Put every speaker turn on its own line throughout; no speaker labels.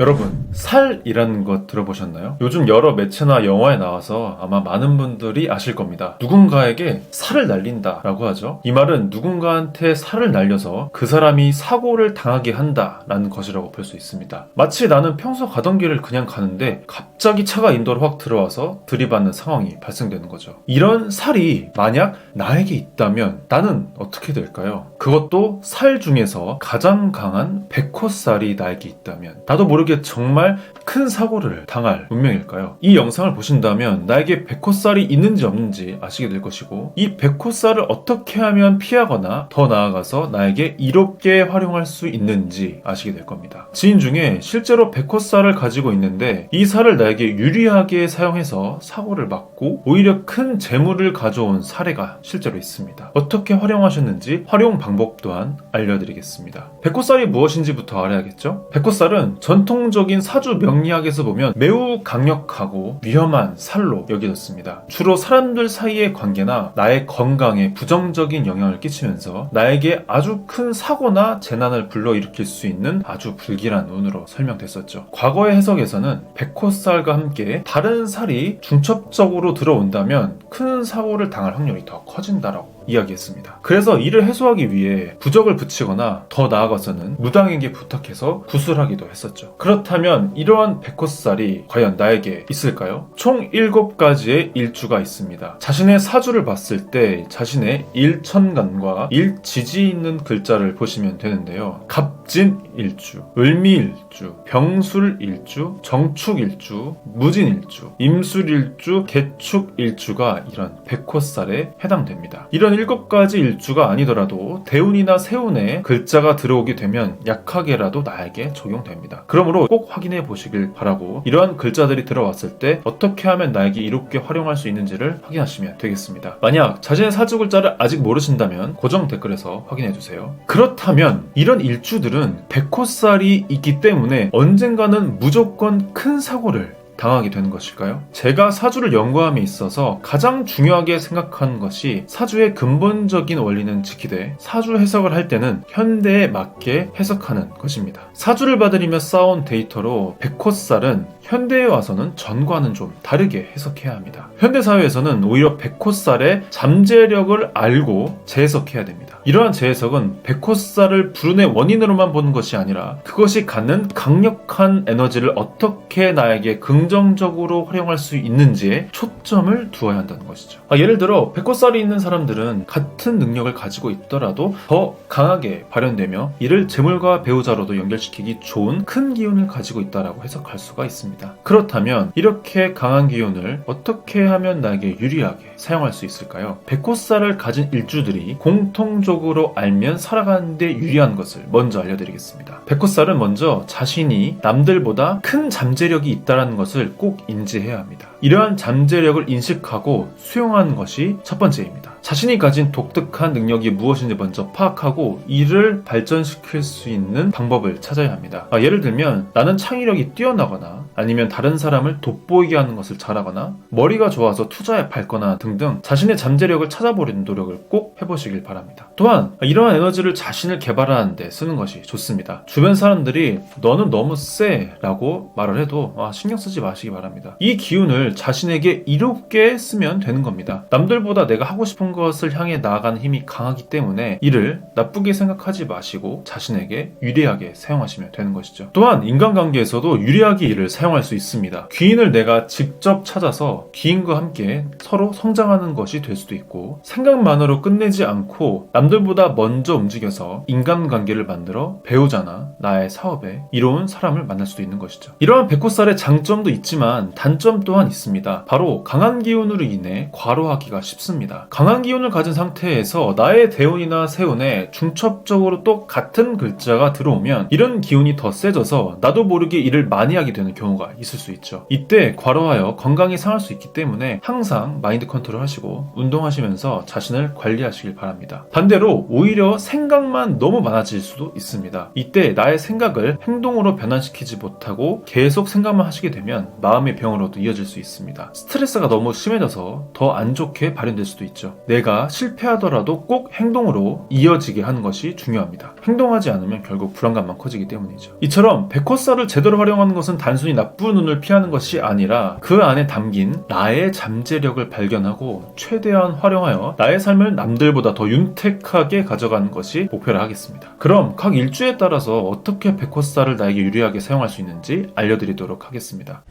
여러분, 살이라는 것 들어보셨나요? 요즘 여러 매체나 영화에 나와서 아마 많은 분들이 아실 겁니다. 누군가에게 살을 날린다 라고 하죠. 이 말은 누군가한테 살을 날려서 그 사람이 사고를 당하게 한다 라는 것이라고 볼 수 있습니다. 마치 나는 평소 가던 길을 그냥 가는데 갑자기 차가 인도로 확 들어와서 들이받는 상황이 발생되는 거죠. 이런 살이 만약 나에게 있다면 나는 어떻게 될까요? 그것도 살 중에서 가장 강한 백호살이 나에게 있다면 나도 모르게 정말 큰 사고를 당할 운명일까요? 이 영상을 보신다면 나에게 백호살이 있는지 없는지 아시게 될 것이고, 이 백호살을 어떻게 하면 피하거나 더 나아가서 나에게 이롭게 활용할 수 있는지 아시게 될 겁니다. 지인 중에 실제로 백호살을 가지고 있는데 이 살을 나에게 유리하게 사용해서 사고를 막고 오히려 큰 재물을 가져온 사례가 실제로 있습니다. 어떻게 활용하셨는지 활용 방법 또한 알려드리겠습니다. 백호살이 무엇인지부터 알아야겠죠? 백호살은 전통적인 사주 명리학에서 보면 매우 강력하고 위험한 살로 여겨졌습니다. 주로 사람들 사이의 관계나 나의 건강에 부정적인 영향을 끼치면서 나에게 아주 큰 사고나 재난을 불러일으킬 수 있는 아주 불길한 운으로 설명됐었죠. 과거의 해석에서는 백호살과 함께 다른 살이 중첩적으로 들어온다면 큰 사고를 당할 확률이 더 커진다라고 이야기했습니다. 그래서 이를 해소하기 위해 부적을 붙이거나 더 나아가서는 무당에게 부탁해서 구술하기도 했었죠. 그렇다면 이러한 백호살이 과연 나에게 있을까요? 총 7가지의 일주가 있습니다. 자신의 사주를 봤을 때 자신의 일천간과 일지지 있는 글자를 보시면 되는데요. 갑진일주, 을미일주, 병술일주, 정축일주, 무진일주, 임술일주, 개축일주가 이런 백호살에 해당됩니다. 이런 7가지 일주가 아니더라도 대운이나 세운에 글자가 들어오게 되면 약하게라도 나에게 적용됩니다. 그러므로 꼭 확인해 보시길 바라고, 이러한 글자들이 들어왔을 때 어떻게 하면 나에게 이롭게 활용할 수 있는지를 확인하시면 되겠습니다. 만약 자신의 사주 글자를 아직 모르신다면 고정 댓글에서 확인해 주세요. 그렇다면 이런 일주들은 백호살이 있기 때문에 언젠가는 무조건 큰 사고를 당하게 되는 것일까요? 제가 사주를 연구함에 있어서 가장 중요하게 생각하는 것이 사주의 근본적인 원리는 지키되 사주 해석을 할 때는 현대에 맞게 해석하는 것입니다. 사주를 받으리며 쌓아온 데이터로 백호살은 현대에 와서는 전과는 좀 다르게 해석해야 합니다. 현대사회에서는 오히려 백호살의 잠재력을 알고 재해석해야 됩니다. 이러한 재해석은 백호살을 불운의 원인으로만 보는 것이 아니라 그것이 갖는 강력한 에너지를 어떻게 나에게 긍정적으로 활용할 수 있는지에 초점을 두어야 한다는 것이죠. 예를 들어 백호살이 있는 사람들은 같은 능력을 가지고 있더라도 더 강하게 발현되며 이를 재물과 배우자로도 연결시키기 좋은 큰 기운을 가지고 있다라고 해석할 수가 있습니다. 그렇다면 이렇게 강한 기운을 어떻게 하면 나에게 유리하게 사용할 수 있을까요? 백호살을 가진 일주들이 공통적으로 알면 살아가는 데 유리한 것을 먼저 알려드리겠습니다. 백호살은 먼저 자신이 남들보다 큰 잠재력이 있다는 것을 꼭 인지해야 합니다. 이러한 잠재력을 인식하고 수용하는 것이 첫 번째입니다. 자신이 가진 독특한 능력이 무엇인지 먼저 파악하고 이를 발전시킬 수 있는 방법을 찾아야 합니다. 예를 들면 나는 창의력이 뛰어나거나 아니면 다른 사람을 돋보이게 하는 것을 잘하거나 머리가 좋아서 투자에 밝거나 등등 자신의 잠재력을 찾아보려는 노력을 꼭 해보시길 바랍니다. 또한 이러한 에너지를 자신을 개발하는 데 쓰는 것이 좋습니다. 주변 사람들이 너는 너무 쎄 라고 말을 해도 신경 쓰지 마시기 바랍니다. 이 기운을 자신에게 이롭게 쓰면 되는 겁니다. 남들보다 내가 하고 싶은 것을 향해 나아가는 힘이 강하기 때문에 이를 나쁘게 생각하지 마시고 자신에게 유리하게 사용하시면 되는 것이죠. 또한 인간관계에서도 유리하게 이를 사용할 수 있습니다. 귀인을 내가 직접 찾아서 귀인과 함께 서로 성장하는 것이 될 수도 있고, 생각만으로 끝내지 않고 남들보다 먼저 움직여서 인간관계를 만들어 배우자나 나의 사업에 이로운 사람을 만날 수도 있는 것이죠. 이러한 백호살의 장점도 있지만 단점 또한 있습니다. 바로 강한 기운으로 인해 과로하기가 쉽습니다. 강한 기운을 가진 상태에서 나의 대운이나 세운에 중첩적으로 또 같은 글자가 들어오면 이런 기운이 더 세져서 나도 모르게 일을 많이 하게 되는 경우가 있을 수 있죠. 이때 과로하여 건강이 상할 수 있기 때문에 항상 마인드 컨트롤 하시고 운동하시면서 자신을 관리하시길 바랍니다. 반대로 오히려 생각만 너무 많아질 수도 있습니다. 이때 나의 생각을 행동으로 변환시키지 못하고 계속 생각만 하시게 되면 마음의 병으로도 이어질 수 있습니다. 스트레스가 너무 심해져서 더 안 좋게 발현될 수도 있죠. 내가 실패하더라도 꼭 행동으로 이어지게 하는 것이 중요합니다. 행동하지 않으면 결국 불안감만 커지기 때문이죠. 이처럼 백호살을 제대로 활용하는 것은 단순히 나쁜 운을 피하는 것이 아니라 그 안에 담긴 나의 잠재력을 발견하고 최대한 활용하여 나의 삶을 남들보다 더 윤택하게 가져가는 것이 목표라 하겠습니다. 그럼 각 일주에 따라서 어떻게 백호살을 나에게 유리하게 사용할 수 있는지 알려드리도록 하겠습니다.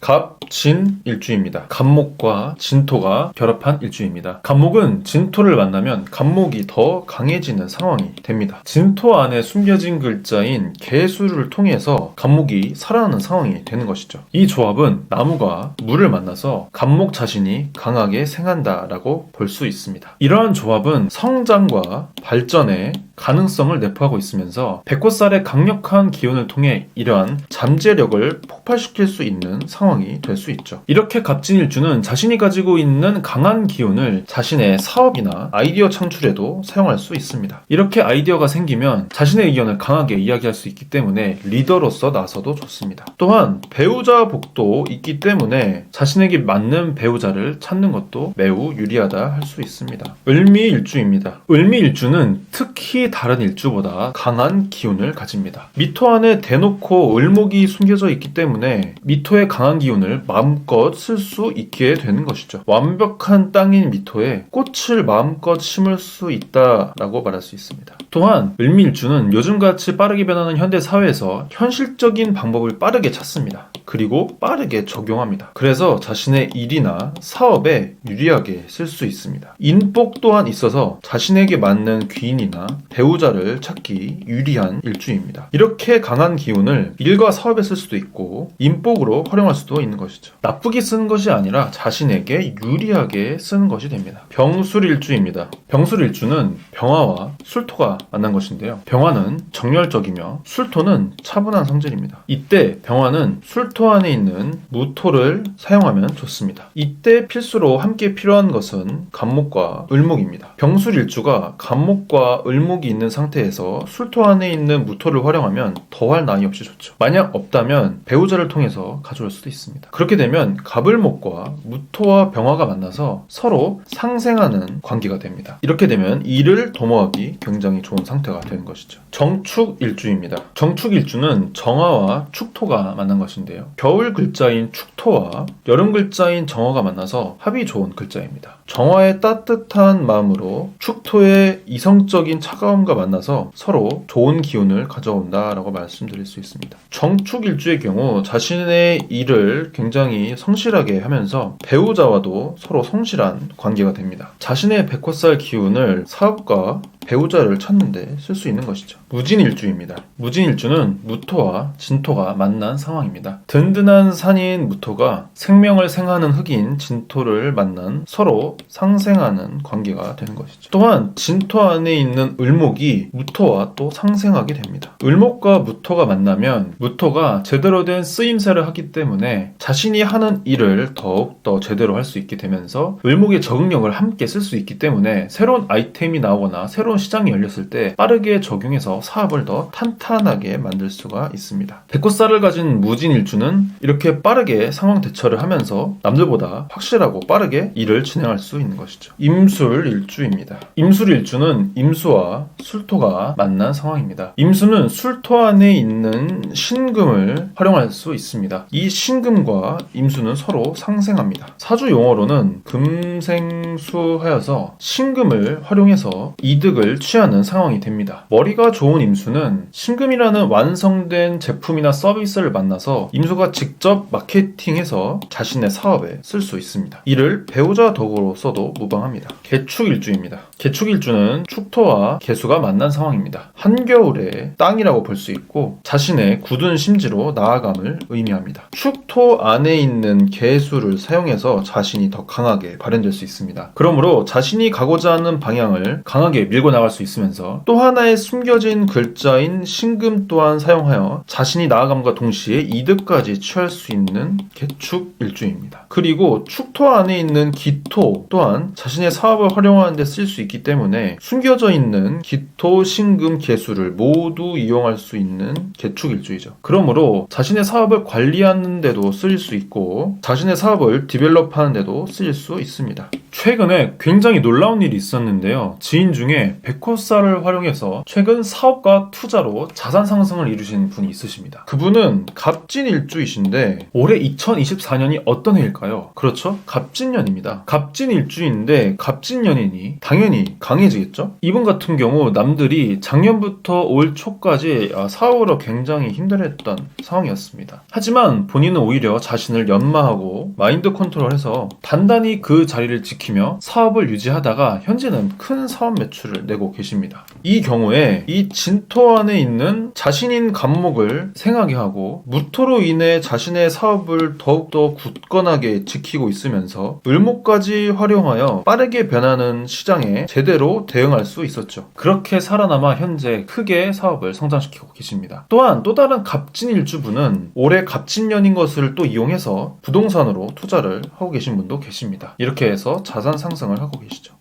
갑, 진 일주입니다. 갑목과 진토가 결합한 일주입니다. 갑목은 진토를 만나면 갑목이 더 강해지는 상황이 됩니다. 진토 안에 숨겨진 글자인 개수를 통해서 갑목이 살아나는 상황이 되는 것이죠. 이 조합은 나무가 물을 만나서 갑목 자신이 강하게 생한다라고 볼 수 있습니다. 이러한 조합은 성장과 발전의 가능성을 내포하고 있으면서 백호살의 강력한 기운을 통해 이러한 잠재력을 폭발시킬 수 있는 상황이 될 수 있죠. 이렇게 갑진일주는 자신이 가지고 있는 강한 기운을 자신의 사업이나 아이디어 창출에도 사용할 수 있습니다. 이렇게 아이디어가 생기면 자신의 의견을 강하게 이야기할 수 있기 때문에 리더로서 나서도 좋습니다. 또한 배우자 복도 있기 때문에 자신에게 맞는 배우자를 찾는 것도 매우 유리하다 할 수 있습니다. 을미일주입니다. 을미일주는 특히 다른 일주보다 강한 기운을 가집니다. 미토 안에 대놓고 을목이 숨겨져 있기 때문에 미토의 강한 기운을 마음껏 쓸 수 있게 되는 것이죠. 완벽한 땅인 미토에 꽃을 마음껏 심을 수 있다라고 말할 수 있습니다. 또한 을미일주는 요즘같이 빠르게 변하는 현대 사회에서 현실적인 방법을 빠르게 찾습니다. 그리고 빠르게 적용합니다. 그래서 자신의 일이나 사업에 유리하게 쓸 수 있습니다. 인복 또한 있어서 자신에게 맞는 귀인이나 배우자를 찾기 유리한 일주입니다. 이렇게 강한 기운을 일과 사업에 쓸 수도 있고 인복으로 활용할 수도 있는 것이죠. 나쁘게 쓰는 것이 아니라 자신에게 유리하게 쓰는 것이 됩니다. 병술일주입니다. 병술일주는 병화와 술토가 만난 것인데요. 병화는 정열적이며 술토는 차분한 성질입니다. 이때 병화는 술토 안에 있는 무토를 사용하면 좋습니다. 이때 필수로 함께 필요한 것은 갑목과 을목입니다. 병술일주가 갑목과 을목이 있는 상태에서 술토 안에 있는 무토를 활용하면 더할 나위 없이 좋죠. 만약 없다면 배우자를 통해서 가져올 수도 있습니다. 그렇게 되면 갑을목과 무토와 병화가 만나서 서로 상생하는 관계가 됩니다. 이렇게 되면 일을 도모하기 굉장히 좋은 상태가 되는 것이죠. 정축일주입니다. 정축일주는 정화와 축토가 만난 것인데요. 겨울 글자인 축토와 여름 글자인 정화가 만나서 합이 좋은 글자입니다. 정화의 따뜻한 마음으로 축토의 이성적인 차가움과 만나서 서로 좋은 기운을 가져온다라고 말씀드릴 수 있습니다. 정축일주의 경우 자신의 일을 굉장히 성실하게 하면서 배우자와도 서로 성실한 관계가 됩니다. 자신의 백호살 기운을 사업과 배우자를 찾는데 쓸 수 있는 것이죠. 무진일주입니다. 무진일주는 무토와 진토가 만난 상황입니다. 든든한 산인 무토가 생명을 생하는 흙인 진토를 만난 서로 상생하는 관계가 되는 것이죠. 또한 진토 안에 있는 을목이 무토와 또 상생하게 됩니다. 을목과 무토가 만나면 무토가 제대로 된 쓰임새를 하기 때문에 자신이 하는 일을 더욱더 제대로 할 수 있게 되면서 을목의 적응력을 함께 쓸 수 있기 때문에 새로운 아이템이 나오거나 새로운 시장이 열렸을 때 빠르게 적용해서 사업을 더 탄탄하게 만들 수가 있습니다. 백호살을 가진 무진일주는 이렇게 빠르게 상황 대처를 하면서 남들보다 확실하고 빠르게 일을 진행할 수 있는 것이죠. 임술일주입니다. 임술일주는 임수와 술토가 만난 상황입니다. 임수는 술토 안에 있는 신금을 활용할 수 있습니다. 이 신금과 임수는 서로 상생합니다. 사주 용어로는 금생수하여서 신금을 활용해서 이득을 취하는 상황이 됩니다. 머리가 좋은 임수는 신금이라는 완성된 제품이나 서비스를 만나서 임수가 직접 마케팅해서 자신의 사업에 쓸 수 있습니다. 이를 배우자 덕으로 써도 무방합니다. 개축일주입니다. 개축일주는 축토와 개수가 만난 상황입니다. 한겨울의 땅이라고 볼 수 있고 자신의 굳은 심지로 나아감을 의미합니다. 축토 안에 있는 개수를 사용해서 자신이 더 강하게 발현될 수 있습니다. 그러므로 자신이 가고자 하는 방향을 강하게 밀고 나갈 수 있으면서 또 하나의 숨겨진 글자인 신금 또한 사용하여 자신이 나아감과 동시에 이득까지 취할 수 있는 개축일주입니다. 그리고 축토 안에 있는 기토 또한 자신의 사업을 활용하는 데 쓸 수 있기 때문에 숨겨져 있는 기토, 신금, 계수를 모두 이용할 수 있는 개축일주이죠. 그러므로 자신의 사업을 관리하는 데도 쓰일 수 있고 자신의 사업을 디벨롭하는 데도 쓰일 수 있습니다. 최근에 굉장히 놀라운 일이 있었는데요. 지인 중에 백호살을 활용해서 최근 사업과 투자로 자산 상승을 이루신 분이 있으십니다. 그분은 갑진일주이신데 올해 2024년이 어떤 해일까요? 그렇죠? 갑진년입니다. 갑진일주인데 갑진년이니 당연히 강해지겠죠? 이분 같은 경우 남들이 작년부터 올 초까지 사업으로 굉장히 힘들어했던 상황이었습니다. 하지만 본인은 오히려 자신을 연마하고 마인드 컨트롤해서 단단히 그 자리를 지키며 사업을 유지하다가 현재는 큰 사업 매출을 내고 계십니다. 이 경우에 이 진토 안에 있는 자신인 갑목을 생하게 하고 무토로 인해 자신의 사업을 더욱더 굳건하게 지키고 있으면서 을목까지 활용하여 빠르게 변하는 시장에 제대로 대응할 수 있었죠. 그렇게 살아남아 현재 크게 사업을 성장시키고 계십니다. 또한 또 다른 갑진일주분은 올해 갑진년인 것을 또 이용해서 부동산으로 투자를 하고 계신 분도 계십니다. 이렇게 해서 자산 상승을 하고 계시죠.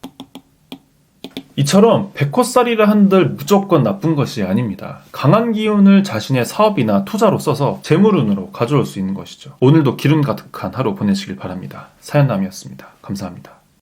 이처럼 백호살이라 한들 무조건 나쁜 것이 아닙니다. 강한 기운을 자신의 사업이나 투자로 써서 재물운으로 가져올 수 있는 것이죠. 오늘도 기름 가득한 하루 보내시길 바랍니다. 사연남이었습니다. 감사합니다.